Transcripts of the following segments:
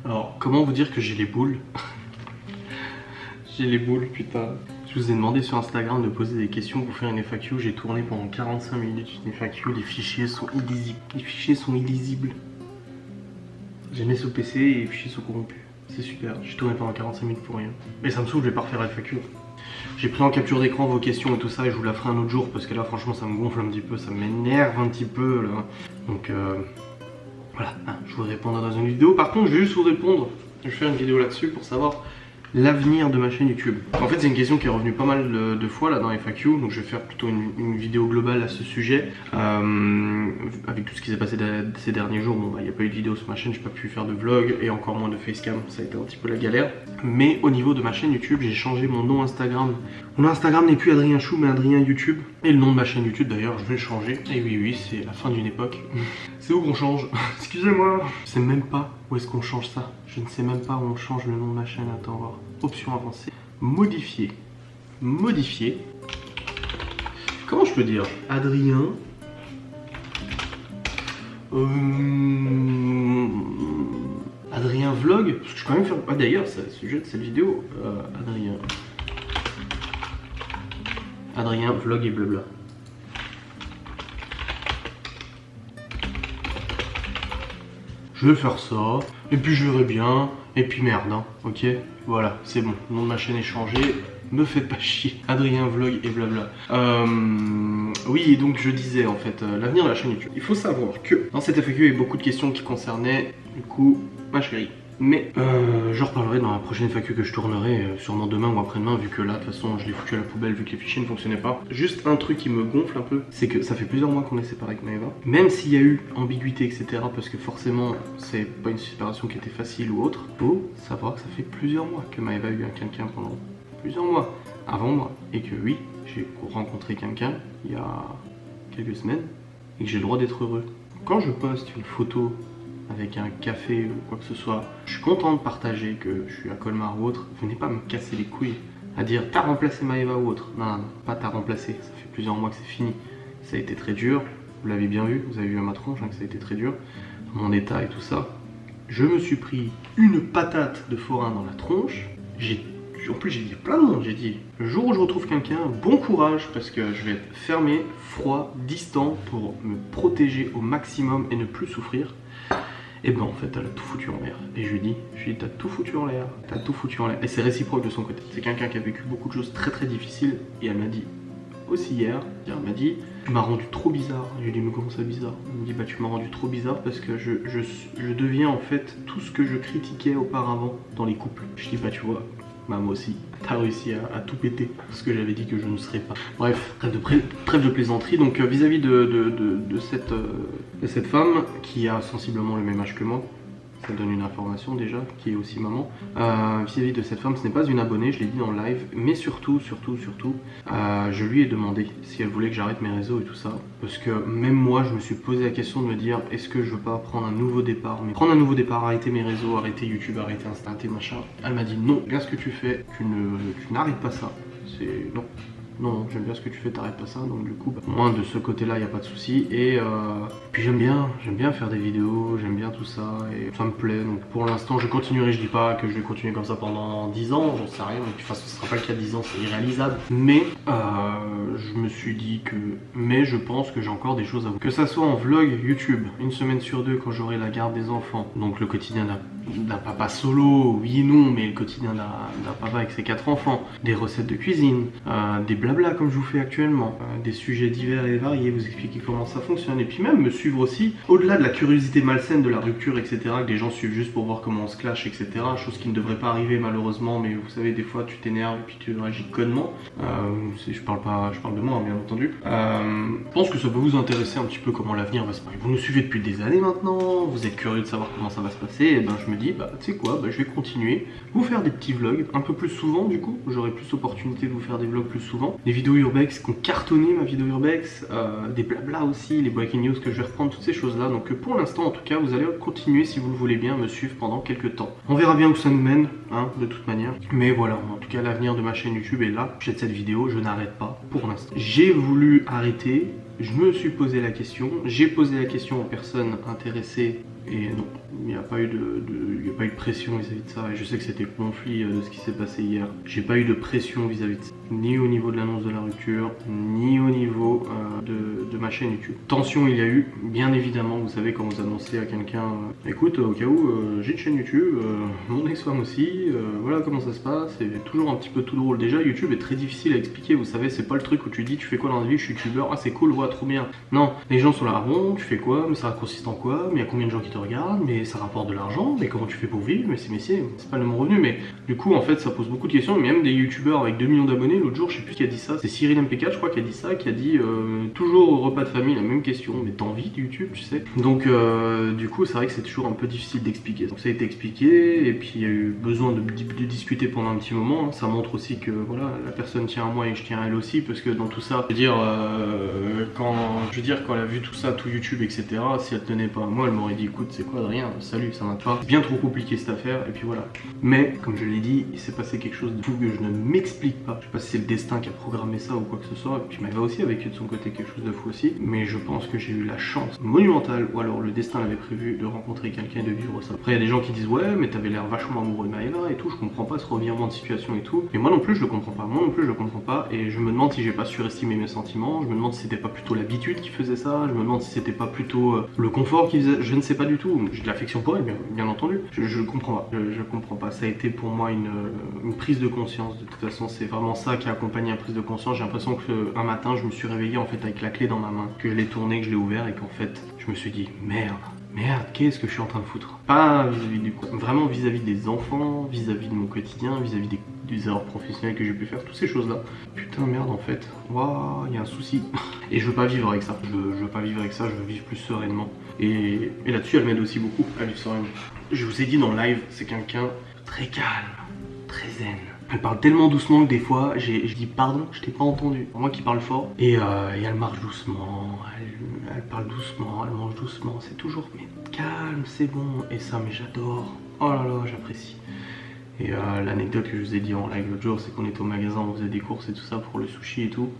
Alors, comment vous dire que j'ai les boules? J'ai les boules, putain. Je vous ai demandé sur Instagram de poser des questions pour faire une FAQ. J'ai tourné pendant 45 minutes une FAQ. Les fichiers sont illisibles. Les fichiers sont illisibles. J'ai mis sur PC et les fichiers sont corrompus. C'est super. J'ai tourné pendant 45 minutes pour rien. Mais ça me saoule, je vais pas refaire la FAQ. J'ai pris en capture d'écran vos questions et tout ça et je vous la ferai un autre jour parce que là, franchement, ça me gonfle un petit peu. Ça m'énerve un petit peu là. Donc, voilà. Je vous répondrai dans une vidéo. Par contre, je vais juste vous répondre. Je vais faire une vidéo là-dessus pour savoir l'avenir de ma chaîne YouTube. En fait, c'est une question qui est revenue pas mal de fois là dans FAQ, donc je vais faire plutôt une vidéo globale à ce sujet. Avec tout ce qui s'est passé ces derniers jours, bon, il n'y a pas eu de vidéo sur ma chaîne, j'ai pas pu faire de vlog et encore moins de facecam, ça a été un petit peu la galère. Mais au niveau de ma chaîne YouTube, j'ai changé mon nom Instagram. Mon nom Instagram n'est plus Adrien Chou, mais Adrien YouTube. Et le nom de ma chaîne YouTube d'ailleurs, je vais le changer. Et oui, c'est la fin d'une époque. C'est où qu'on change? Excusez-moi. Je sais même pas où est-ce qu'on change ça. Je ne sais même pas où on change le nom de ma chaîne. Attends, on va voir. Option avancée. Modifier. Modifier. Comment je peux dire? Adrien. Adrien Vlog. Parce que je peux quand même faire. Ah, d'ailleurs, c'est le sujet de cette vidéo. Adrien Vlog et blabla. Je vais faire ça, et puis je verrai bien, et puis merde, hein, ok? Voilà, c'est bon, le nom de ma chaîne est changé, me faites pas chier. Adrien Vlog et blabla. Oui, et donc je disais en fait, l'avenir de la chaîne YouTube. Il faut savoir que dans cette FAQ, il y a beaucoup de questions qui concernaient, du coup, ma chérie. Mais j'en reparlerai dans la prochaine FAQ que je tournerai, sûrement demain ou après-demain, vu que là, de toute façon, je l'ai foutu à la poubelle, vu que les fichiers ne fonctionnaient pas. Juste un truc qui me gonfle un peu, c'est que ça fait plusieurs mois qu'on est séparés avec Maëva. Même s'il y a eu ambiguïté, etc., parce que forcément, c'est pas une séparation qui était facile ou autre, faut savoir que ça fait plusieurs mois que Maëva a eu un quelqu'un pendant plusieurs mois avant moi. Et que oui, j'ai rencontré quelqu'un il y a quelques semaines, et que j'ai le droit d'être heureux. Quand je poste une photo avec un café ou quoi que ce soit, je suis content de partager que je suis à Colmar ou autre. Venez pas me casser les couilles à dire t'as remplacé Maëva ou autre. Non, pas t'as remplacé, ça fait plusieurs mois que c'est fini. Ça a été très dur, vous l'avez bien vu, vous avez vu à ma tronche que ça a été très dur, mon état et tout ça. Je me suis pris une patate de forain dans la tronche. En plus j'ai dit plein de monde, j'ai dit le jour où je retrouve quelqu'un, bon courage parce que je vais être fermé, froid, distant pour me protéger au maximum et ne plus souffrir. Et ben en fait elle a tout foutu en l'air. Et je lui dis t'as tout foutu en l'air, t'as tout foutu en l'air. Et c'est réciproque de son côté. C'est quelqu'un qui a vécu beaucoup de choses très très difficiles. Et elle m'a dit aussi hier, elle m'a dit tu m'as rendu trop bizarre. Je lui ai dit mais comment ça bizarre? Elle me dit bah tu m'as rendu trop bizarre parce que je deviens en fait tout ce que je critiquais auparavant dans les couples. Je dis bah tu vois, bah moi aussi, t'as réussi à tout péter, ce que j'avais dit que je ne serais pas. Bref, trêve de plaisanterie. Donc vis-à-vis de cette femme qui a sensiblement le même âge que moi, ça donne une information déjà, qui est aussi maman. Vis-à-vis de cette femme, ce n'est pas une abonnée, je l'ai dit en live, mais surtout, je lui ai demandé si elle voulait que j'arrête mes réseaux et tout ça. Parce que même moi, je me suis posé la question de me dire, est-ce que je veux pas prendre un nouveau départ? Mais prendre un nouveau départ, arrêter mes réseaux, arrêter YouTube, arrêter Insta, arrêter machin. Elle m'a dit non, bien ce que tu fais, tu n'arrêtes pas ça. C'est non. Non, j'aime bien ce que tu fais, t'arrêtes pas ça, donc du coup, bah, moi de ce côté-là, il n'y a pas de souci. Et puis j'aime bien faire des vidéos, j'aime bien tout ça, et ça me plaît. Donc pour l'instant, je continuerai, je dis pas que je vais continuer comme ça pendant 10 ans, j'en sais rien, de toute façon, ce sera pas le cas de 10 ans, c'est irréalisable. Mais je me suis dit que, mais je pense que j'ai encore des choses à vous. Que ça soit en vlog YouTube, une semaine sur deux quand j'aurai la garde des enfants, donc le quotidien d'un papa solo, oui et non, mais le quotidien d'un papa avec ses 4 enfants, des recettes de cuisine, des blabla comme je vous fais actuellement, des sujets divers et variés, vous expliquer comment ça fonctionne, et puis même me suivre aussi, au-delà de la curiosité malsaine de la rupture, etc., que les gens suivent juste pour voir comment on se clash, etc., chose qui ne devrait pas arriver malheureusement, mais vous savez, des fois tu t'énerves et puis tu réagis connement. Je parle de moi, bien entendu. Je pense que ça peut vous intéresser un petit peu comment l'avenir va se passer. Vous nous suivez depuis des années maintenant, vous êtes curieux de savoir comment ça va se passer, et ben je me dis, bah tu sais quoi, bah, je vais continuer, vous faire des petits vlogs, un peu plus souvent du coup, j'aurai plus d'opportunités de vous faire des vlogs plus souvent, des vidéos urbex qui ont cartonné ma vidéo urbex, des blabla aussi, les breaking news que je vais reprendre, toutes ces choses là, donc pour l'instant en tout cas, vous allez continuer si vous le voulez bien, me suivre pendant quelques temps. On verra bien où ça nous mène, hein, de toute manière, mais voilà, en tout cas l'avenir de ma chaîne YouTube est là, j'ai cette vidéo, je n'arrête pas pour l'instant. J'ai voulu arrêter, je me suis posé la question, j'ai posé la question aux personnes intéressées Et non, il n'y a pas eu il y a pas eu de pression vis-à-vis de ça. Et je sais que c'était le conflit de ce qui s'est passé hier. J'ai pas eu de pression vis-à-vis de ça, ni au niveau de l'annonce de la rupture, ni au niveau de ma chaîne YouTube. Tension il y a eu, bien évidemment. Vous savez, quand vous annoncez à quelqu'un, écoute, au cas où, j'ai une chaîne YouTube, mon ex-femme aussi, voilà comment ça se passe. C'est toujours un petit peu tout drôle. Déjà, YouTube est très difficile à expliquer. Vous savez, c'est pas le truc où tu dis, tu fais quoi dans la vie, je suis youtubeur, ah c'est cool, voilà, trop bien. Non, les gens sont là, ah bon, tu fais quoi, mais ça consiste en quoi, mais il y a combien de gens qui te regardent, mais ça rapporte de l'argent, mais comment tu fais pour vivre, mais c'est pas le mon revenu. Mais du coup, en fait, ça pose beaucoup de questions. Et même des youtubeurs avec 2 millions d'abonnés, l'autre jour, je sais plus qui a dit ça, c'est Cyril MP4, je crois, qui a dit ça, qui a dit toujours au repas de famille la même question, mais t'as envie de YouTube, tu sais. Donc, du coup, c'est vrai que c'est toujours un peu difficile d'expliquer. Donc, ça a été expliqué, et puis il y a eu besoin de discuter pendant un petit moment. Ça montre aussi que voilà, la personne tient à moi et je tiens à elle aussi, parce que dans tout ça, je veux dire, quand elle a vu tout ça, tout YouTube, etc., si elle tenait pas à moi, elle m'aurait dit écoute, c'est quoi, de rien, salut, ça va pas. C'est bien trop compliqué cette affaire, et puis voilà. Mais, comme je l'ai dit, il s'est passé quelque chose de fou que je ne m'explique pas. Je sais pas si c'est le destin qui a programmé ça ou quoi que ce soit, et puis Maëva aussi a vécu de son côté quelque chose de fou aussi, mais je pense que j'ai eu la chance monumentale, ou alors le destin l'avait prévu, de rencontrer quelqu'un et de vivre ça. Après, il y a des gens qui disent ouais, mais t'avais l'air vachement amoureux de Maëva et tout, je comprends pas ce revirement de situation et tout, mais moi non plus je le comprends pas, et je me demande si j'ai pas surestimé mes sentiments, je me demande si c'était pas plutôt l'habitude qui faisait ça, je me demande si c'était pas plutôt le confort qui faisait, je ne sais pas du tout. J'ai de l'affection pour elle, bien entendu, je comprends pas, je comprends pas. Ça a été pour moi une prise de conscience. De toute façon, c'est vraiment ça qui a accompagné la prise de conscience. J'ai l'impression qu'un matin je me suis réveillé en fait avec la clé dans ma main, que je l'ai tournée, que je l'ai ouvert, et qu'en fait je me suis dit merde, qu'est-ce que je suis en train de foutre? Pas vis-à-vis du quoi, vraiment vis-à-vis des enfants, vis-à-vis de mon quotidien, vis-à-vis des erreurs professionnelles que j'ai pu faire, toutes ces choses-là. Putain, merde, en fait, waouh, il y a un souci. Et je veux pas vivre avec ça. Je veux pas vivre avec ça, je veux vivre plus sereinement. Et là-dessus, elle m'aide aussi beaucoup à vivre sereinement. Je vous ai dit dans le live, c'est quelqu'un de très calme, très zen. Elle parle tellement doucement que des fois, je dis pardon, je t'ai pas entendu. Moi qui parle fort. Et elle marche doucement, elle parle doucement, elle mange doucement. C'est toujours mais calme, c'est bon. Et ça, mais j'adore. Oh là là, j'apprécie. Et l'anecdote que je vous ai dit en live l'autre jour, c'est qu'on était au magasin, on faisait des courses et tout ça pour le sushi et tout.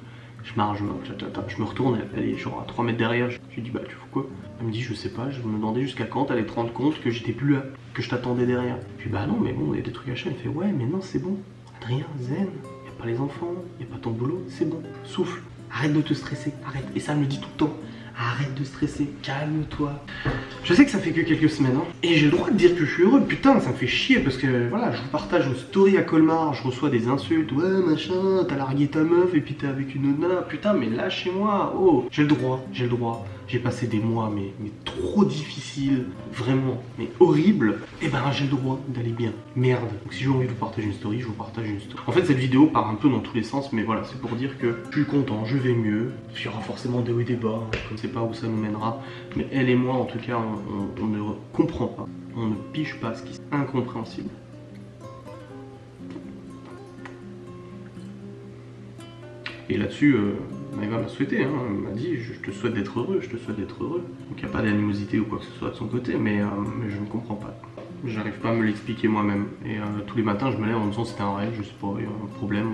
Je marche, je me retourne, elle est genre à 3 mètres derrière. Je lui dis bah tu fais quoi? Elle me dit je sais pas, je me demandais jusqu'à quand t'allais te rendre compte que j'étais plus là, que je t'attendais derrière. Puis bah non mais bon, il y a des trucs à acheter. Elle fait ouais mais non c'est bon. Adrien, zen, y a pas les enfants, y a pas ton boulot, c'est bon. Souffle, arrête de te stresser, arrête. Et ça elle me dit tout le temps. Arrête de stresser, calme-toi. Je sais que ça fait que quelques semaines, hein, et j'ai le droit de dire que je suis heureux. Putain, ça me fait chier parce que voilà, je vous partage une story à Colmar, je reçois des insultes. Ouais, machin, t'as largué ta meuf et puis t'es avec une autre nana. Putain, mais lâchez-moi. Oh, j'ai le droit, j'ai le droit. J'ai passé des mois, mais trop difficiles, vraiment, mais horribles. Et ben, j'ai le droit d'aller bien. Merde. Donc, si j'ai envie de vous partager une story, je vous partage une story. En fait, cette vidéo part un peu dans tous les sens, mais voilà, c'est pour dire que je suis content, je vais mieux. Il y aura forcément des hauts et des bas, hein, je ne sais pas où ça nous mènera. Mais elle et moi, en tout cas, on ne comprend pas. On ne pige pas ce qui est incompréhensible. Et là-dessus, Maëva m'a souhaité, hein, elle m'a dit je te souhaite d'être heureux, je te souhaite d'être heureux. Donc il n'y a pas d'animosité ou quoi que ce soit de son côté, mais je ne comprends pas. J'arrive pas à me l'expliquer moi-même. Et tous les matins, je me lève en me disant c'était un rêve, je sais pas, il y a un problème.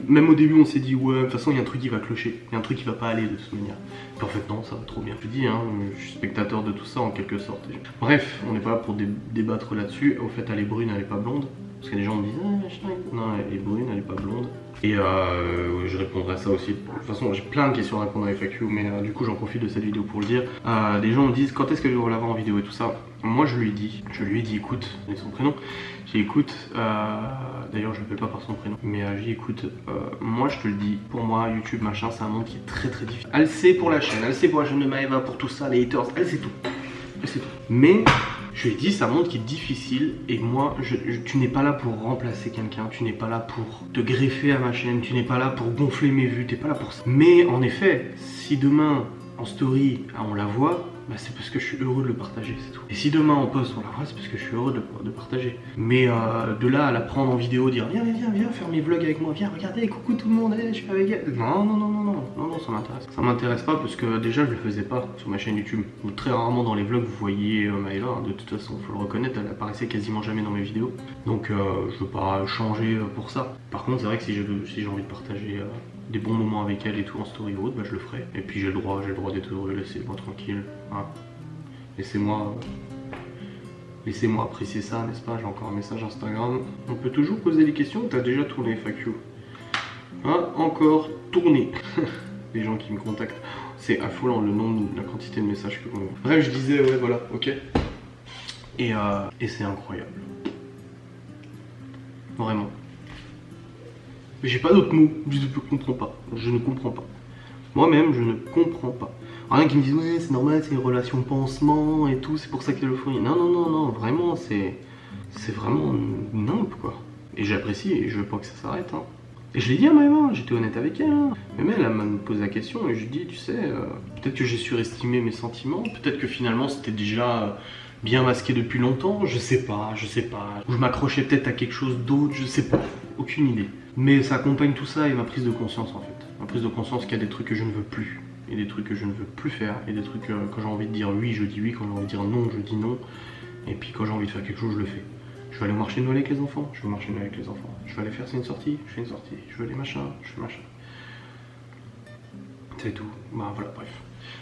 Même au début, on s'est dit ouais, de toute façon, il y a un truc qui va clocher, il y a un truc qui va pas aller de toute manière. Puis en fait, non, ça va trop bien. Je te dis, hein, je suis spectateur de tout ça en quelque sorte. Bref, on n'est pas là pour débattre là-dessus. Au fait, elle est brune, elle est pas blonde. Parce que les gens me disent non, elle est brune, elle est pas blonde. Et je répondrai à ça aussi. De toute façon, j'ai plein de questions à répondre à FAQ, mais du coup, j'en profite de cette vidéo pour le dire. Des gens me disent quand est-ce que je vais l'avoir en vidéo et tout ça. Moi, je lui ai dit, écoute, c'est son prénom. J'ai écoute, d'ailleurs, je l'appelle pas par son prénom, mais j'ai écoute, moi, je te le dis, pour moi, YouTube, machin, c'est un monde qui est très très difficile. Elle sait pour la chaîne, elle sait pour la chaîne de Maëva, pour tout ça, les haters, elle sait tout. Elle sait tout. Mais je lui ai dit, c'est un monde qui est difficile et moi, tu n'es pas là pour remplacer quelqu'un, tu n'es pas là pour te greffer à ma chaîne, tu n'es pas là pour gonfler mes vues, tu n'es pas là pour ça. Mais en effet, si demain, en story, on la voit, bah c'est parce que je suis heureux de le partager, c'est tout. Et si demain on poste, on la voit, c'est parce que je suis heureux de partager. Mais de là à la prendre en vidéo, dire viens faire mes vlogs avec moi, viens regardez, coucou tout le monde, je suis avec elle. Non, ça m'intéresse. Ça m'intéresse pas parce que déjà je le faisais pas sur ma chaîne YouTube. Ou très rarement dans les vlogs vous voyez Maëva, hein, de toute façon, faut le reconnaître, elle apparaissait quasiment jamais dans mes vidéos. Donc je veux pas changer pour ça. Par contre c'est vrai que si j'ai envie de partager des bons moments avec elle et tout en story ou autre, bah je le ferai. Et puis j'ai le droit d'être heureux, laissez-moi tranquille. Hein. Laissez-moi apprécier ça, n'est-ce pas? J'ai encore un message Instagram. On peut toujours poser des questions, t'as déjà tourné, fuck you. Hein, encore tourné. Les gens qui me contactent. C'est affolant le nombre, la quantité de messages que vous. Bref, je disais, ouais, voilà, ok. Et c'est incroyable. Vraiment. J'ai pas d'autres mots, je ne comprends pas. Je ne comprends pas. Moi-même, je ne comprends pas. Rien qui me disent, ouais, c'est normal, c'est une relation pansement et tout, c'est pour ça qu'ils le font. Non, non, non, non, vraiment, c'est vraiment nimp, quoi. Et j'apprécie et je veux pas que ça s'arrête, hein. Et je l'ai dit à ma maman, j'étais honnête avec elle, hein. Même elle m'a posé la question et je lui dis, tu sais, peut-être que j'ai surestimé mes sentiments, peut-être que finalement c'était déjà bien masqué depuis longtemps, je sais pas. Ou je m'accrochais peut-être à quelque chose d'autre, je sais pas, aucune idée. Mais ça accompagne tout ça et ma prise de conscience en fait. Ma prise de conscience qu'il y a des trucs que je ne veux plus, et des trucs que je ne veux plus faire, et des trucs quand j'ai envie de dire oui, je dis oui, quand j'ai envie de dire non, je dis non, et puis quand j'ai envie de faire quelque chose, je le fais. Je vais aller au marché de Noël avec les enfants, je vais au marché de Noël avec les enfants. Je vais aller faire une sortie, je fais une sortie. Je veux aller machin, je fais machin. C'est tout. Bah voilà, bref.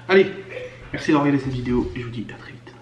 Allez, merci d'avoir regardé cette vidéo et je vous dis à très vite.